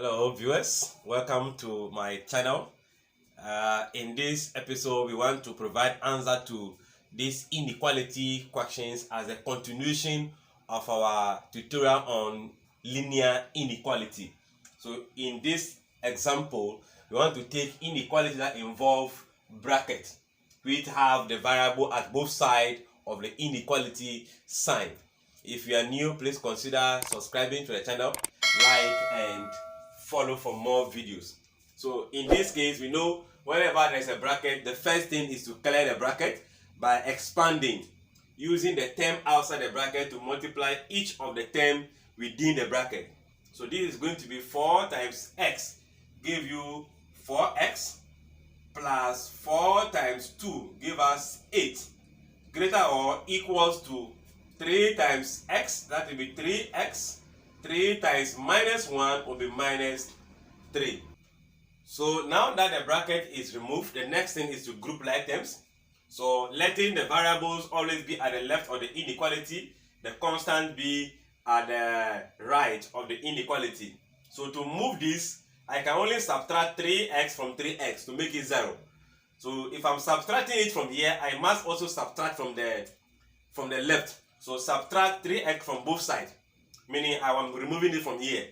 Hello viewers, welcome to my channel. In this episode, we want to provide answer to these inequality questions as a continuation of our tutorial on linear inequality. So in this example, we want to take inequality that involve brackets, which have the variable at both sides of the inequality sign. If you are new, please consider subscribing to the channel, like and follow for more videos. So in this case, we know whenever there's a bracket, the first thing is to clear the bracket by expanding, using the term outside the bracket to multiply each of the term within the bracket. So this is going to be 4 times x, give you 4x, plus 4 times 2 give us 8, greater or equals to 3 times x, that will be 3x. 3 times minus 1 will be minus 3. So now that the bracket is removed, the next thing is to group like terms. So letting the variables always be at the left of the inequality, the constant be at the right of the inequality. So to move this, I can only subtract 3x from 3x to make it 0. So if I'm subtracting it from here, I must also subtract from the left. So subtract 3x from both sides, meaning I am removing it from here.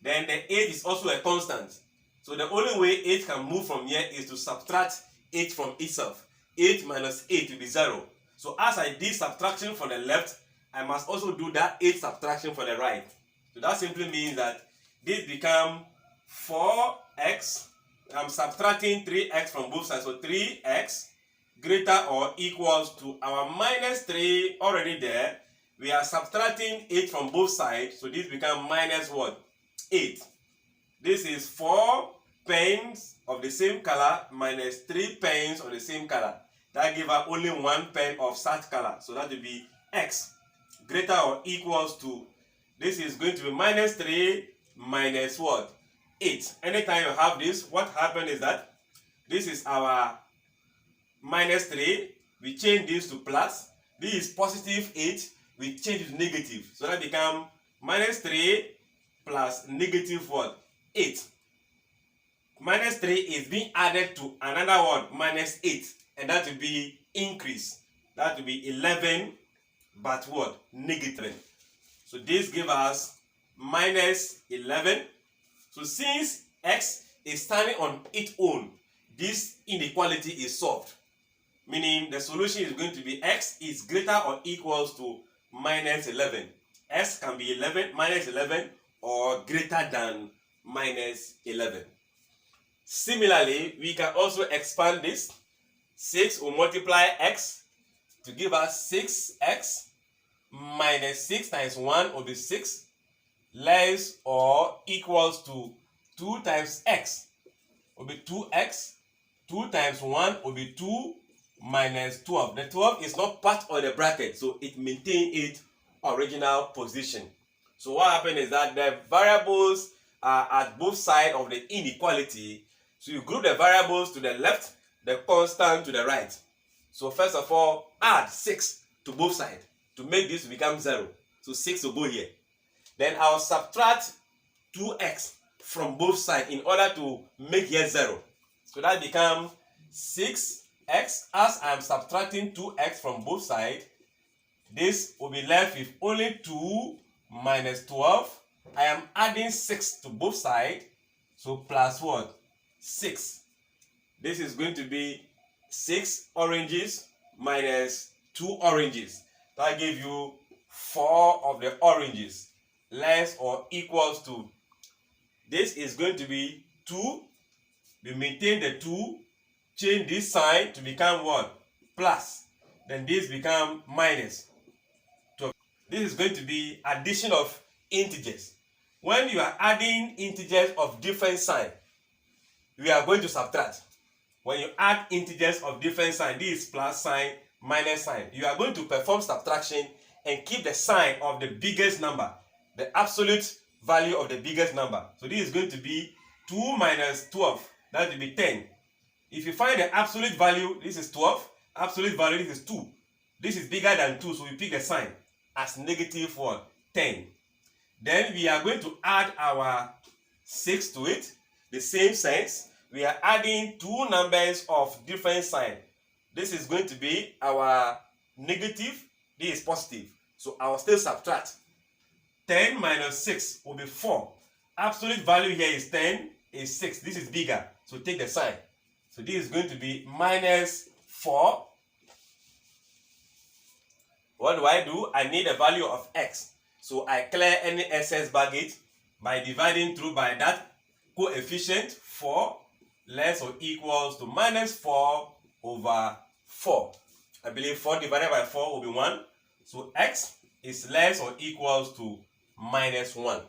Then the 8 is also a constant. So the only way 8 can move from here is to subtract 8 from itself. 8 minus 8 will be 0. So as I did subtraction for the left, I must also do that 8 subtraction for the right. So that simply means that this becomes 4x. I'm subtracting 3x from both sides. So 3x greater or equals to our minus 3 already there. We are subtracting 8 from both sides, so this becomes minus what? 8. This is 4 pens of the same color minus 3 pens of the same color. That gives us only 1 pen of such color. So that will be x greater or equals to, this is going to be minus 3 minus what? 8. Anytime you have this, what happens is that this is our minus 3. We change this to plus. This is positive 8. We change it to negative. So that becomes minus 3 plus negative what? 8. Minus 3 is being added to another one, minus 8. And that will be increase. That will be 11, but what? Negative. So this gives us minus 11. So since x is standing on its own, this inequality is solved. Meaning the solution is going to be x is greater or equals to minus 11. S can be 11, minus 11, or greater than minus 11. Similarly, we can also expand this. 6 will multiply x to give us 6x minus 6 times 1 will be 6, less or equals to 2 times x will be 2x. 2 times 1 will be 2 minus 12. The 12 is not part of the bracket, so it maintains its original position. So what happened is that the variables are at both sides of the inequality. So you group the variables to the left, the constant to the right. So first of all, add 6 to both sides to make this become 0. So 6 will go here. Then I'll subtract 2x from both sides in order to make here 0. So that becomes 6x. As I am subtracting 2x from both sides, this will be left with only 2 minus 12. I am adding 6 to both sides, so plus what? 6. This is going to be 6 oranges minus 2 oranges. That gives you 4 of the oranges, less or equals to, this is going to be 2. We maintain the 2, change this sign to become what? Plus. Then this becomes minus. So this is going to be addition of integers. When you are adding integers of different sign, we are going to subtract. When you add integers of different sign, this is plus sign, minus sign. You are going to perform subtraction and keep the sign of the biggest number, the absolute value of the biggest number. So this is going to be 2 minus 12. That will be 10. If you find the absolute value, this is 12. Absolute value, this is 2. This is bigger than 2, so we pick the sign as negative 10. Then we are going to add our 6 to it. The same sense, we are adding two numbers of different sign. This is going to be our negative, this is positive. So I will still subtract. 10 minus 6 will be 4. Absolute value here is 10, is 6. This is bigger, so take the sign. So this is going to be minus 4. What do? I need a value of x. So I clear any excess baggage by dividing through by that coefficient 4 less or equals to minus 4 over 4. I believe 4 divided by 4 will be 1. So x is less or equals to minus 1.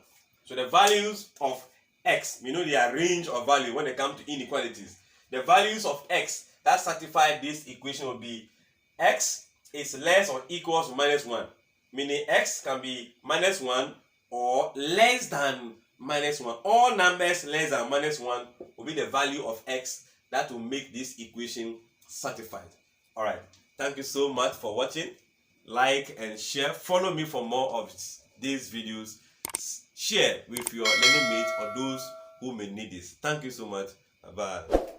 So the values of x, we know their range of value when it comes to inequalities. The values of x that satisfy this equation will be x is less or equals to minus 1. Meaning x can be minus 1 or less than minus 1. All numbers less than minus 1 will be the value of x that will make this equation satisfied. Alright, thank you so much for watching. Like and share. Follow me for more of these videos. Share with your learning mates or those who may need this. Thank you so much. Bye-bye.